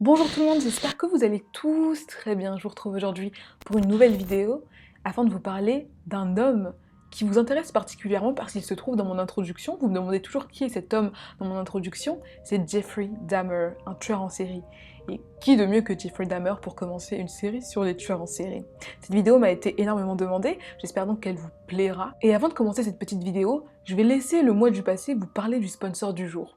Bonjour tout le monde, j'espère que vous allez tous très bien. Je vous retrouve aujourd'hui pour une nouvelle vidéo afin de vous parler d'un homme qui vous intéresse particulièrement parce qu'il se trouve dans mon introduction. Vous me demandez toujours qui est cet homme dans mon introduction. C'est Jeffrey Dahmer, un tueur en série. Et qui de mieux que Jeffrey Dahmer pour commencer une série sur les tueurs en série? Cette vidéo m'a été énormément demandée, j'espère donc qu'elle vous plaira. Et avant de commencer cette petite vidéo, je vais laisser le moi du passé vous parler du sponsor du jour.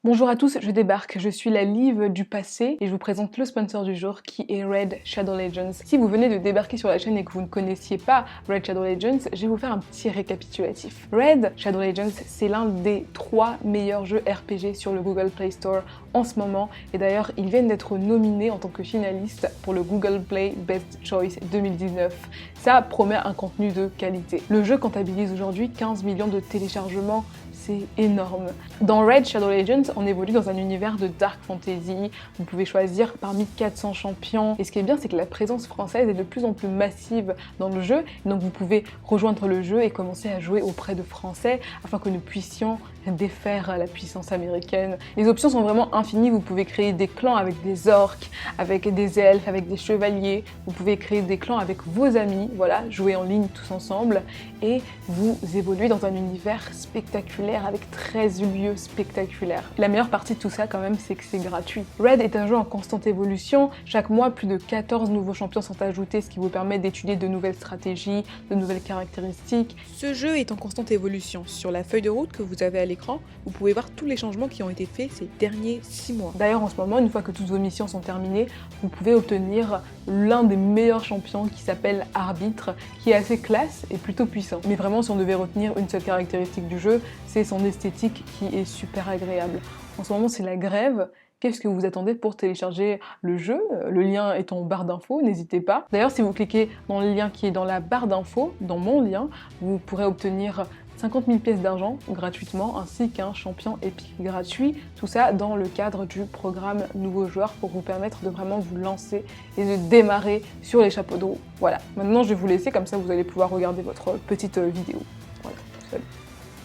Bonjour à tous, je débarque, je suis la Liv du passé et je vous présente le sponsor du jour qui est Raid Shadow Legends. Si vous venez de débarquer sur la chaîne et que vous ne connaissiez pas Raid Shadow Legends, je vais vous faire un petit récapitulatif. Raid Shadow Legends, c'est l'un des 3 meilleurs jeux RPG sur le Google Play Store en ce moment et d'ailleurs ils viennent d'être nominés en tant que finalistes pour le Google Play Best Choice 2019. Ça promet un contenu de qualité. Le jeu comptabilise aujourd'hui 15 millions de téléchargements. C'est énorme. Dans Raid Shadow Legends, on évolue dans un univers de dark fantasy. Vous pouvez choisir parmi 400 champions. Et ce qui est bien, c'est que la présence française est de plus en plus massive dans le jeu. Donc vous pouvez rejoindre le jeu et commencer à jouer auprès de Français afin que nous puissions défaire la puissance américaine. Les options sont vraiment infinies. Vous pouvez créer des clans avec des orques, avec des elfes, avec des chevaliers. Vous pouvez créer des clans avec vos amis. Voilà, jouer en ligne tous ensemble. Et vous évoluez dans un univers spectaculaire avec 13 lieux spectaculaires. La meilleure partie de tout ça quand même, c'est que c'est gratuit. Raid est un jeu en constante évolution. Chaque mois, plus de 14 nouveaux champions sont ajoutés, ce qui vous permet d'étudier de nouvelles stratégies, de nouvelles caractéristiques. Ce jeu est en constante évolution. Sur la feuille de route que vous avez à l'écran, vous pouvez voir tous les changements qui ont été faits ces derniers 6 mois. D'ailleurs, en ce moment, une fois que toutes vos missions sont terminées, vous pouvez obtenir l'un des meilleurs champions qui s'appelle Arbitre, qui est assez classe et plutôt puissant. Mais vraiment, si on devait retenir une seule caractéristique du jeu, c'est son esthétique qui est super agréable. En ce moment, c'est la grève. Qu'est-ce que vous attendez pour télécharger le jeu? Le lien est en barre d'infos, n'hésitez pas. D'ailleurs, si vous cliquez dans le lien qui est dans la barre d'infos, dans mon lien, vous pourrez obtenir 50 000 pièces d'argent gratuitement, ainsi qu'un champion épique gratuit. Tout ça dans le cadre du programme Nouveaux Joueurs pour vous permettre de vraiment vous lancer et de démarrer sur les chapeaux de roue. Voilà, maintenant je vais vous laisser, comme ça vous allez pouvoir regarder votre petite vidéo. Voilà, salut.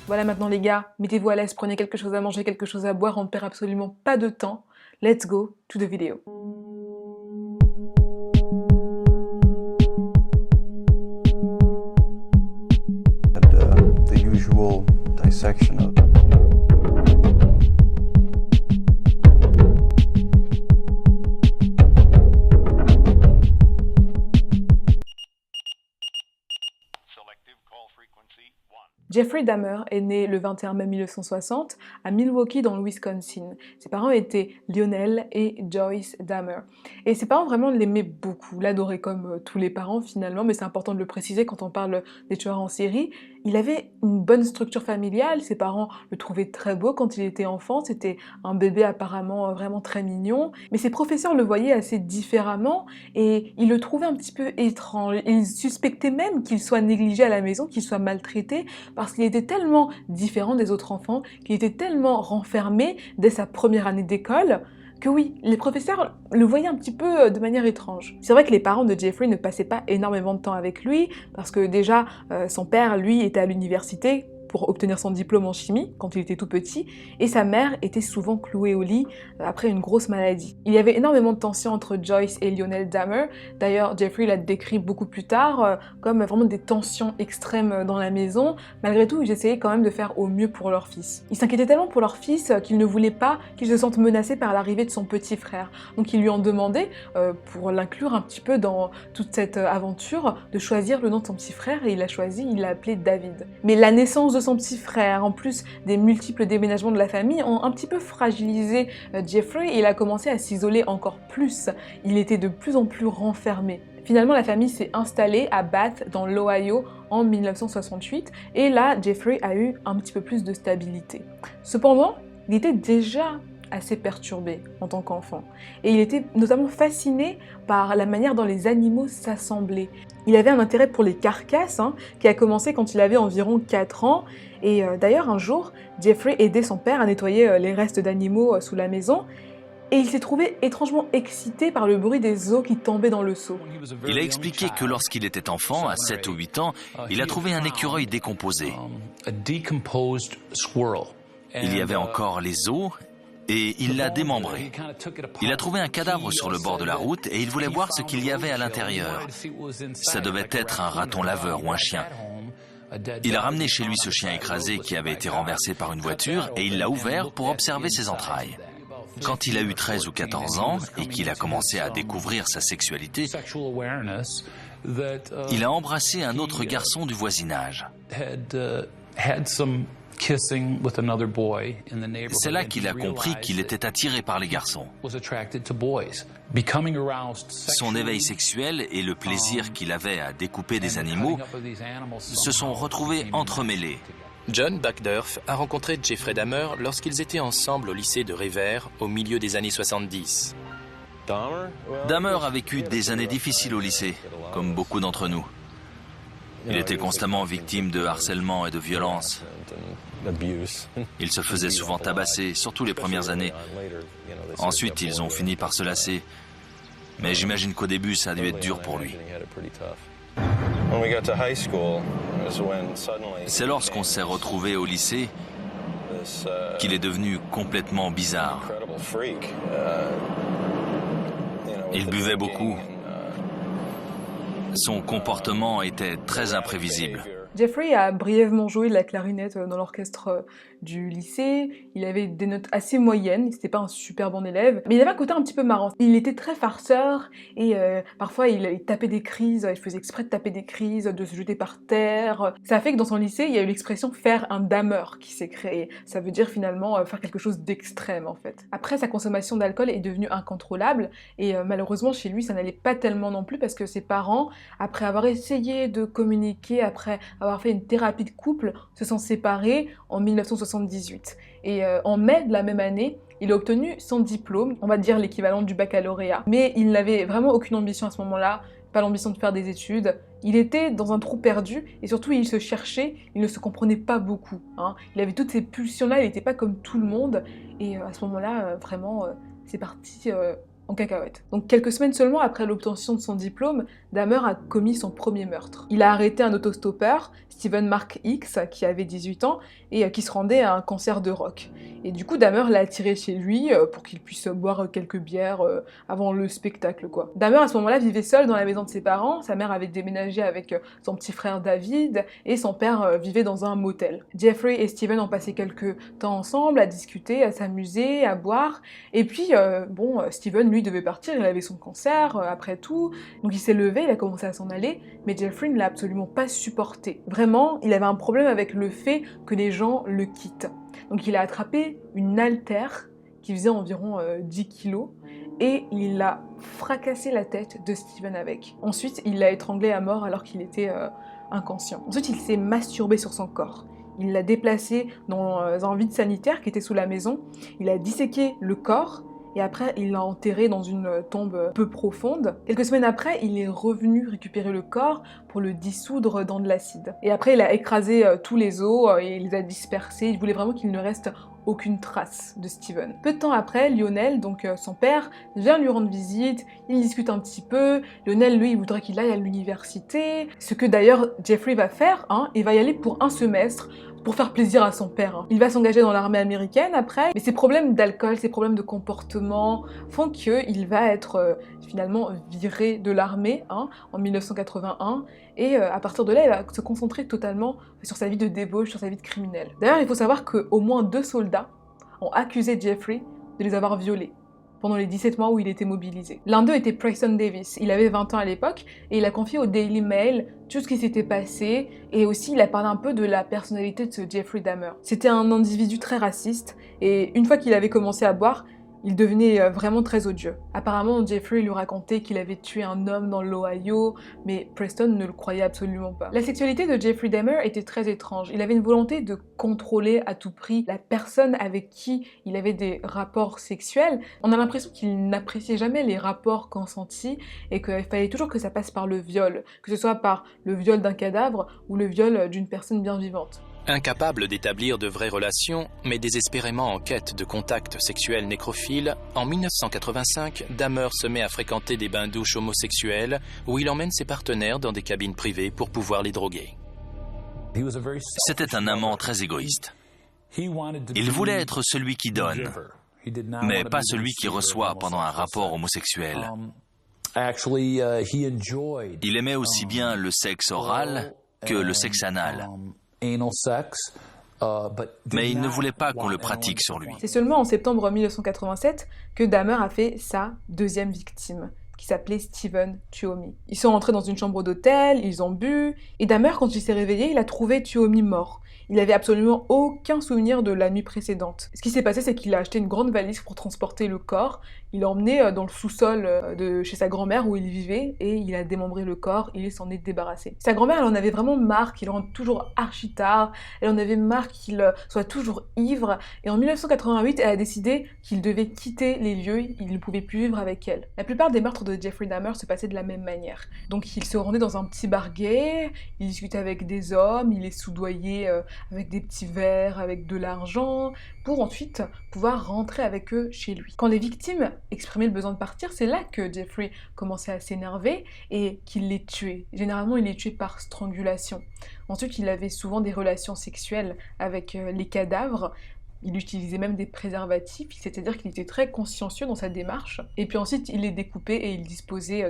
Voilà maintenant les gars, mettez-vous à l'aise, prenez quelque chose à manger, quelque chose à boire, on ne perd absolument pas de temps. Let's go to the video. The usual dissection of Jeffrey Dahmer est né le 21 mai 1960 à Milwaukee dans le Wisconsin. Ses parents étaient Lionel et Joyce Dahmer. Et ses parents vraiment l'aimaient beaucoup, l'adoraient comme tous les parents finalement, mais c'est important de le préciser quand on parle des tueurs en série. Il avait une bonne structure familiale, ses parents le trouvaient très beau quand il était enfant, c'était un bébé apparemment vraiment très mignon, mais ses professeurs le voyaient assez différemment et ils le trouvaient un petit peu étrange. Ils suspectaient même qu'il soit négligé à la maison, qu'il soit maltraité, parce qu'il était tellement différent des autres enfants, qu'il était tellement renfermé dès sa première année d'école, que oui, les professeurs le voyaient un petit peu de manière étrange. C'est vrai que les parents de Jeffrey ne passaient pas énormément de temps avec lui, parce que déjà, son père, lui, était à l'université pour obtenir son diplôme en chimie quand il était tout petit, et sa mère était souvent clouée au lit après une grosse maladie. Il y avait énormément de tensions entre Joyce et Lionel Dahmer. D'ailleurs, Jeffrey l'a décrit beaucoup plus tard comme vraiment des tensions extrêmes dans la maison. Malgré tout, ils essayaient quand même de faire au mieux pour leur fils. Ils s'inquiétaient tellement pour leur fils qu'ils ne voulaient pas qu'il se sente menacé par l'arrivée de son petit frère. Donc ils lui ont demandé, pour l'inclure un petit peu dans toute cette aventure, de choisir le nom de son petit frère, et il a choisi, il l'a appelé David. Mais la naissance de son petit frère, en plus des multiples déménagements de la famille, ont un petit peu fragilisé Jeffrey et il a commencé à s'isoler encore plus. Il était de plus en plus renfermé. Finalement, la famille s'est installée à Bath, dans l'Ohio, en 1968, et là, Jeffrey a eu un petit peu plus de stabilité. Cependant, il était déjà assez perturbé en tant qu'enfant. Et il était notamment fasciné par la manière dont les animaux s'assemblaient. Il avait un intérêt pour les carcasses, qui a commencé quand il avait environ 4 ans. Et d'ailleurs, un jour, Jeffrey aidait son père à nettoyer les restes d'animaux sous la maison. Et il s'est trouvé étrangement excité par le bruit des os qui tombaient dans le seau. Il a expliqué que lorsqu'il était enfant, à 7 ou 8 ans, il a trouvé un écureuil décomposé. Il y avait encore les os et il l'a démembré. Il a trouvé un cadavre sur le bord de la route et il voulait voir ce qu'il y avait à l'intérieur. Ça devait être un raton laveur ou un chien. Il a ramené chez lui ce chien écrasé qui avait été renversé par une voiture et il l'a ouvert pour observer ses entrailles. Quand il a eu 13 ou 14 ans et qu'il a commencé à découvrir sa sexualité, il a embrassé un autre garçon du voisinage. C'est là qu'il a compris qu'il était attiré par les garçons. Son éveil sexuel et le plaisir qu'il avait à découper des animaux se sont retrouvés entremêlés. John Backdorf a rencontré Jeffrey Dahmer lorsqu'ils étaient ensemble au lycée de Revere au milieu des années 70. Dahmer a vécu des années difficiles au lycée, comme beaucoup d'entre nous. Il était constamment victime de harcèlement et de violence. Il se faisait souvent tabasser, surtout les premières années. Ensuite, ils ont fini par se lasser. Mais j'imagine qu'au début, ça a dû être dur pour lui. C'est lorsqu'on s'est retrouvé au lycée qu'il est devenu complètement bizarre. Il buvait beaucoup. Son comportement était très imprévisible. Jeffrey a brièvement joué de la clarinette dans l'orchestre du lycée. Il avait des notes assez moyennes, c'était pas un super bon élève, mais il avait un côté un petit peu marrant. Il était très farceur et parfois il tapait des crises, il faisait exprès de taper des crises, de se jeter par terre. Ça a fait que dans son lycée, il y a eu l'expression faire un Dahmer qui s'est créée. Ça veut dire finalement faire quelque chose d'extrême en fait. Après, sa consommation d'alcool est devenue incontrôlable et malheureusement chez lui ça n'allait pas tellement non plus parce que ses parents, après avoir essayé de communiquer, après avoir fait une thérapie de couple, se sont séparés en 1978. Et en mai de la même année, il a obtenu son diplôme, on va dire l'équivalent du baccalauréat. Mais il n'avait vraiment aucune ambition à ce moment-là, pas l'ambition de faire des études. Il était dans un trou perdu et surtout il se cherchait, il ne se comprenait pas beaucoup. Il avait toutes ces pulsions-là, il n'était pas comme tout le monde. Et à ce moment-là, vraiment, c'est parti en cacahuète. Donc quelques semaines seulement après l'obtention de son diplôme, Dahmer a commis son premier meurtre. Il a arrêté un autostoppeur, Steven Mark X, qui avait 18 ans et qui se rendait à un concert de rock. Et du coup, Dahmer l'a attiré chez lui pour qu'il puisse boire quelques bières avant le spectacle, quoi. Dahmer, à ce moment-là, vivait seul dans la maison de ses parents. Sa mère avait déménagé avec son petit frère David et son père vivait dans un motel. Jeffrey et Steven ont passé quelques temps ensemble à discuter, à s'amuser, à boire. Et puis, Steven, lui, devait partir, il avait son concert après tout. Donc il s'est levé, il a commencé à s'en aller, mais Jeffrey ne l'a absolument pas supporté. Vraiment, il avait un problème avec le fait que les gens le quittent. Donc il a attrapé une haltère qui faisait environ 10 kilos et il a fracassé la tête de Steven avec. Ensuite, il l'a étranglé à mort alors qu'il était inconscient. Ensuite, il s'est masturbé sur son corps. Il l'a déplacé dans un vide sanitaire qui était sous la maison. Il a disséqué le corps et après, il l'a enterré dans une tombe peu profonde. Quelques semaines après, il est revenu récupérer le corps pour le dissoudre dans de l'acide. Et après, il a écrasé tous les os et il les a dispersés. Il voulait vraiment qu'il ne reste aucune trace de Steven. Peu de temps après, Lionel, donc son père, vient lui rendre visite, il discute un petit peu. Lionel, lui, il voudrait qu'il aille à l'université, ce que d'ailleurs Jeffrey va faire, il va y aller pour un semestre, pour faire plaisir à son père. Il va s'engager dans l'armée américaine après, mais ses problèmes d'alcool, ses problèmes de comportement font qu'il va être finalement viré de l'armée en 1981, et à partir de là, il va se concentrer totalement sur sa vie de débauche, sur sa vie de criminel. D'ailleurs, il faut savoir qu'au moins 2 soldats ont accusé Jeffrey de les avoir violés pendant les 17 mois où il était mobilisé. L'un d'eux était Preston Davis, il avait 20 ans à l'époque, et il a confié au Daily Mail tout ce qui s'était passé, et aussi il a parlé un peu de la personnalité de ce Jeffrey Dahmer. C'était un individu très raciste, et une fois qu'il avait commencé à boire, il devenait vraiment très odieux. Apparemment, Jeffrey lui racontait qu'il avait tué un homme dans l'Ohio, mais Preston ne le croyait absolument pas. La sexualité de Jeffrey Dahmer était très étrange. Il avait une volonté de contrôler à tout prix la personne avec qui il avait des rapports sexuels. On a l'impression qu'il n'appréciait jamais les rapports consentis et qu'il fallait toujours que ça passe par le viol, que ce soit par le viol d'un cadavre ou le viol d'une personne bien vivante. Incapable d'établir de vraies relations, mais désespérément en quête de contacts sexuels nécrophiles, en 1985, Dahmer se met à fréquenter des bains-douches homosexuels où il emmène ses partenaires dans des cabines privées pour pouvoir les droguer. C'était un amant très égoïste. Il voulait être celui qui donne. mais pas celui qui reçoit pendant un rapport homosexuel. Il aimait aussi bien le sexe oral que le sexe anal. Mais il ne voulait pas qu'on le pratique sur lui. C'est seulement en septembre 1987 que Dahmer a fait sa deuxième victime, qui s'appelait Steven Tuomi. Ils sont rentrés dans une chambre d'hôtel, ils ont bu, et Dahmer, quand il s'est réveillé, il a trouvé Tuomi mort. Il n'avait absolument aucun souvenir de la nuit précédente. Ce qui s'est passé, c'est qu'il a acheté une grande valise pour transporter le corps. Il l'a emmené dans le sous-sol de chez sa grand-mère où il vivait et il a démembré le corps et il s'en est débarrassé. Sa grand-mère, elle en avait vraiment marre qu'il rentre toujours archi tard. Elle en avait marre qu'il soit toujours ivre. Et en 1988, elle a décidé qu'il devait quitter les lieux. Il ne pouvait plus vivre avec elle. La plupart des meurtres de Jeffrey Dahmer se passaient de la même manière. Donc il se rendait dans un petit bar gay, il discutait avec des hommes, il les soudoyait avec des petits verres, avec de l'argent, pour ensuite pouvoir rentrer avec eux chez lui. Quand les victimes exprimaient le besoin de partir, c'est là que Jeffrey commençait à s'énerver et qu'il les tuait. Généralement, il les tuait par strangulation. Ensuite, il avait souvent des relations sexuelles avec les cadavres. Il utilisait même des préservatifs, c'est-à-dire qu'il était très consciencieux dans sa démarche. Et puis ensuite, il les découpait et il disposait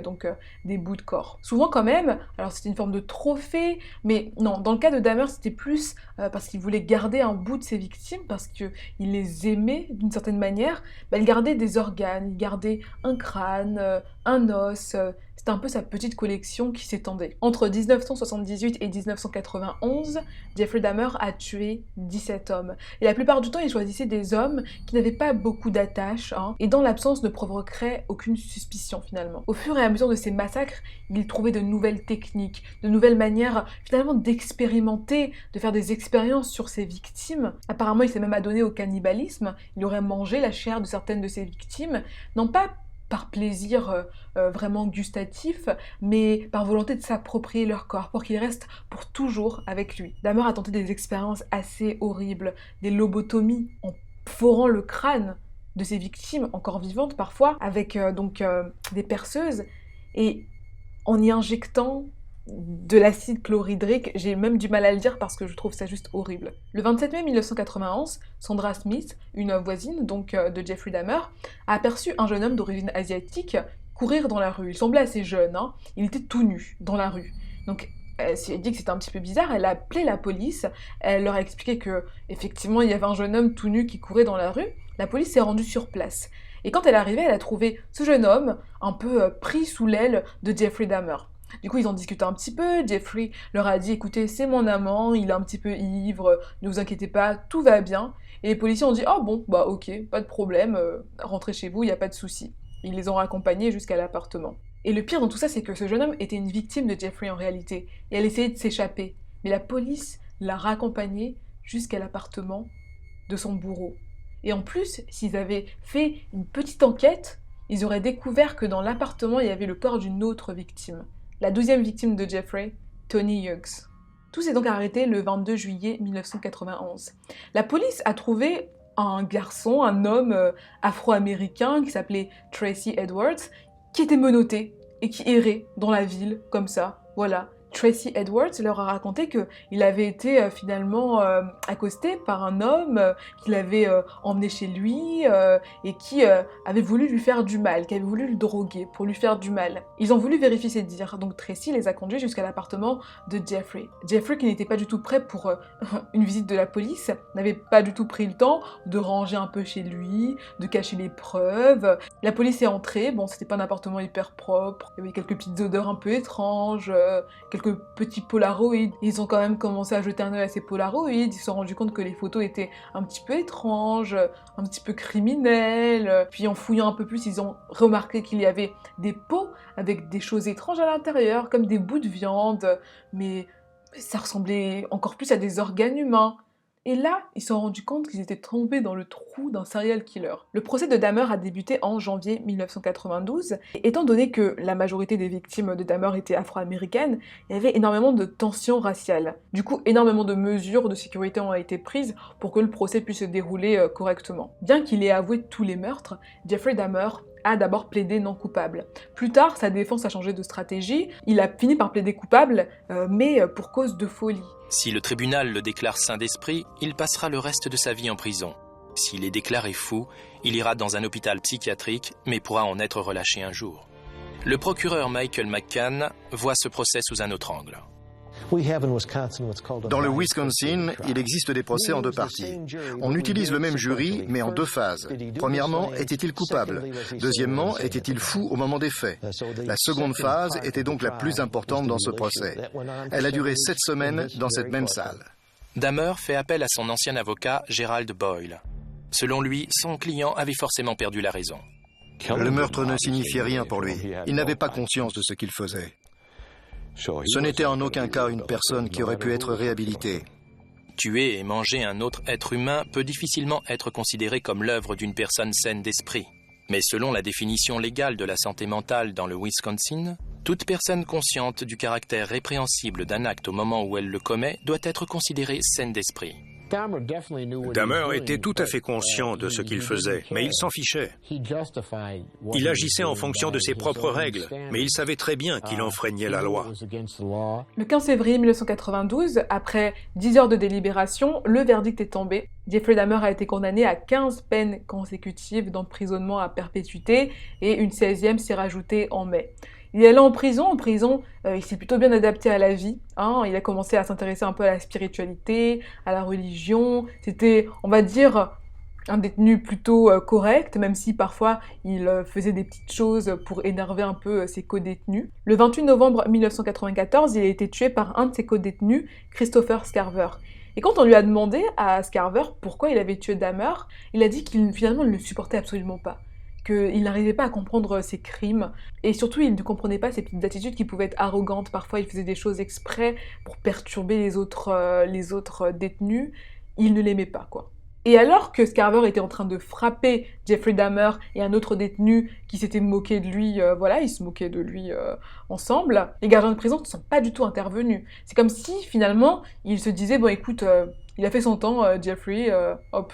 des bouts de corps. Souvent quand même, alors c'était une forme de trophée, mais non, dans le cas de Dahmer, c'était plus parce qu'il voulait garder un bout de ses victimes, parce qu'il les aimait d'une certaine manière. Il gardait des organes, il gardait un crâne, un os. C'était un peu sa petite collection qui s'étendait. Entre 1978 et 1991, Jeffrey Dahmer a tué 17 hommes. Et la plupart du temps, il choisissait des hommes qui n'avaient pas beaucoup d'attaches, et dans l'absence ne provoqueraient aucune suspicion finalement. Au fur et à mesure de ces massacres, il trouvait de nouvelles techniques, de nouvelles manières finalement d'expérimenter, de faire des expériences sur ses victimes. Apparemment, il s'est même adonné au cannibalisme. Il aurait mangé la chair de certaines de ses victimes, non pas par plaisir vraiment gustatif, mais par volonté de s'approprier leur corps, pour qu'ils restent pour toujours avec lui. Dahmer a tenté des expériences assez horribles, des lobotomies, en forant le crâne de ses victimes, encore vivantes parfois, avec des perceuses, et en y injectant de l'acide chlorhydrique, j'ai même du mal à le dire parce que je trouve ça juste horrible. Le 27 mai 1991, Sandra Smith, une voisine de Jeffrey Dahmer, a aperçu un jeune homme d'origine asiatique courir dans la rue. Il semblait assez jeune, il était tout nu dans la rue. Donc elle s'est dit que c'était un petit peu bizarre, elle a appelé la police, elle leur a expliqué que effectivement il y avait un jeune homme tout nu qui courait dans la rue. La police s'est rendue sur place. Et quand elle est arrivée, elle a trouvé ce jeune homme un peu pris sous l'aile de Jeffrey Dahmer. Du coup, ils ont discuté un petit peu, Jeffrey leur a dit « Écoutez, c'est mon amant, il est un petit peu ivre, ne vous inquiétez pas, tout va bien. » Et les policiers ont dit « Ah bon, bah ok, pas de problème, rentrez chez vous, il n'y a pas de souci. » Ils les ont raccompagnés jusqu'à l'appartement. Et le pire dans tout ça, c'est que ce jeune homme était une victime de Jeffrey en réalité, et elle essayait de s'échapper. Mais la police l'a raccompagné jusqu'à l'appartement de son bourreau. Et en plus, s'ils avaient fait une petite enquête, ils auraient découvert que dans l'appartement, il y avait le corps d'une autre victime. La 12e victime de Jeffrey, Tony Hughes. Tout s'est donc arrêté le 22 juillet 1991. La police a trouvé un garçon, un homme afro-américain qui s'appelait Tracy Edwards, qui était menotté et qui errait dans la ville, comme ça, voilà. Tracy Edwards leur a raconté qu'il avait été finalement accosté par un homme qu'il avait emmené chez lui et qui avait voulu lui faire du mal, qui avait voulu le droguer pour lui faire du mal. Ils ont voulu vérifier ses dires, donc Tracy les a conduits jusqu'à l'appartement de Jeffrey. Jeffrey, qui n'était pas du tout prêt pour une visite de la police, n'avait pas du tout pris le temps de ranger un peu chez lui, de cacher les preuves. La police est entrée, bon c'était pas un appartement hyper propre, il y avait quelques petites odeurs un peu étranges, quelques petits polaroids. Ils ont quand même commencé à jeter un œil à ces polaroids, ils se sont rendus compte que les photos étaient un petit peu étranges, un petit peu criminelles, puis en fouillant un peu plus, ils ont remarqué qu'il y avait des pots avec des choses étranges à l'intérieur, comme des bouts de viande, mais ça ressemblait encore plus à des organes humains. Et là, ils se sont rendus compte qu'ils étaient tombés dans le trou d'un serial killer. Le procès de Dahmer a débuté en janvier 1992. Et étant donné que la majorité des victimes de Dahmer étaient afro-américaines, il y avait énormément de tensions raciales. Du coup, énormément de mesures de sécurité ont été prises pour que le procès puisse se dérouler correctement. Bien qu'il ait avoué tous les meurtres, Jeffrey Dahmer a d'abord plaidé non coupable. Plus tard, sa défense a changé de stratégie, il a fini par plaider coupable, mais pour cause de folie. Si le tribunal le déclare saint d'esprit, il passera le reste de sa vie en prison. S'il est déclaré fou, il ira dans un hôpital psychiatrique, mais pourra en être relâché un jour. Le procureur Michael McCann voit ce procès sous un autre angle. Dans le Wisconsin, il existe des procès en deux parties. On utilise le même jury, mais en deux phases. Premièrement, était-il coupable? Deuxièmement, était-il fou au moment des faits? La seconde phase était donc la plus importante dans ce procès. Elle a duré 7 semaines dans cette même salle. Dahmer fait appel à son ancien avocat Gerald Boyle. Selon lui, son client avait forcément perdu la raison. Le meurtre ne signifiait rien pour lui. Il n'avait pas conscience de ce qu'il faisait. Ce n'était en aucun cas une personne qui aurait pu être réhabilitée. Tuer et manger un autre être humain peut difficilement être considéré comme l'œuvre d'une personne saine d'esprit. Mais selon la définition légale de la santé mentale dans le Wisconsin, toute personne consciente du caractère répréhensible d'un acte au moment où elle le commet doit être considérée saine d'esprit. Dahmer était tout à fait conscient de ce qu'il faisait, mais il s'en fichait. Il agissait en fonction de ses propres règles, mais il savait très bien qu'il enfreignait la loi. Le 15 février 1992, après 10 heures de délibération, le verdict est tombé. Jeffrey Dahmer a été condamné à 15 peines consécutives d'emprisonnement à perpétuité et une 16e s'est rajoutée en mai. Il est allé en prison, il s'est plutôt bien adapté à la vie, hein. Il a commencé à s'intéresser un peu à la spiritualité, à la religion. C'était, on va dire, un détenu plutôt correct, même si parfois il faisait des petites choses pour énerver un peu ses co-détenus. Le 28 novembre 1994, il a été tué par un de ses co-détenus, Christopher Scarver. Et quand on lui a demandé à Scarver pourquoi il avait tué Dahmer, il a dit qu'il finalement ne le supportait absolument pas, qu'il n'arrivait pas à comprendre ses crimes, et surtout il ne comprenait pas ses petites attitudes qui pouvaient être arrogantes. Parfois il faisait des choses exprès pour perturber les autres détenus. Il ne l'aimait pas, quoi. Et alors que Scarver était en train de frapper Jeffrey Dahmer et un autre détenu qui s'était moqué de lui, ils se moquaient de lui ensemble, les gardiens de prison ne sont pas du tout intervenus. C'est comme si finalement ils se disaient, bon écoute, il a fait son temps, Jeffrey, hop,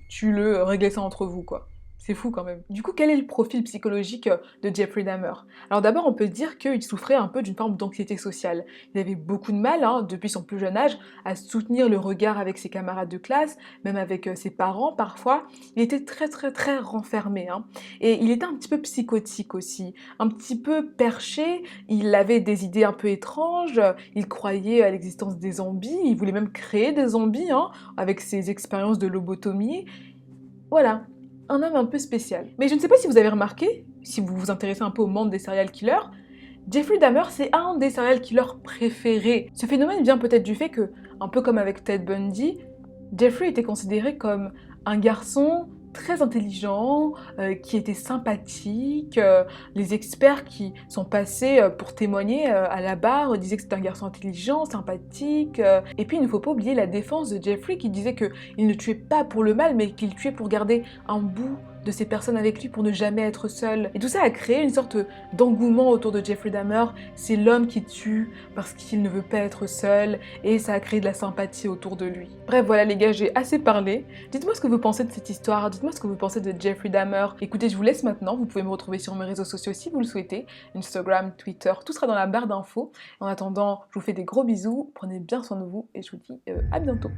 tue-le, réglez ça entre vous, quoi. C'est fou quand même. Du coup, quel est le profil psychologique de Jeffrey Dahmer? Alors d'abord, on peut dire qu'il souffrait un peu d'une forme d'anxiété sociale. Il avait beaucoup de mal, depuis son plus jeune âge, à soutenir le regard avec ses camarades de classe, même avec ses parents parfois. Il était très très très renfermé, Et il était un petit peu psychotique aussi, un petit peu perché. Il avait des idées un peu étranges, il croyait à l'existence des zombies, il voulait même créer des zombies, avec ses expériences de lobotomie. Voilà. Un homme un peu spécial. Mais je ne sais pas si vous avez remarqué, si vous vous intéressez un peu au monde des serial killers, Jeffrey Dahmer, c'est un des serial killers préférés. Ce phénomène vient peut-être du fait que, un peu comme avec Ted Bundy, Jeffrey était considéré comme un garçon très intelligent, qui était sympathique. Les experts qui sont passés pour témoigner à la barre disaient que c'était un garçon intelligent, sympathique. Et puis il ne faut pas oublier la défense de Jeffrey qui disait qu'il ne tuait pas pour le mal, mais qu'il tuait pour garder un bout de ces personnes avec lui pour ne jamais être seul. Et tout ça a créé une sorte d'engouement autour de Jeffrey Dahmer. C'est l'homme qui tue parce qu'il ne veut pas être seul, et ça a créé de la sympathie autour de lui. Bref, voilà les gars, j'ai assez parlé. Dites-moi ce que vous pensez de cette histoire, dites-moi ce que vous pensez de Jeffrey Dahmer. Écoutez, je vous laisse maintenant, vous pouvez me retrouver sur mes réseaux sociaux si vous le souhaitez, Instagram, Twitter, tout sera dans la barre d'infos. En attendant, je vous fais des gros bisous, prenez bien soin de vous et je vous dis à bientôt.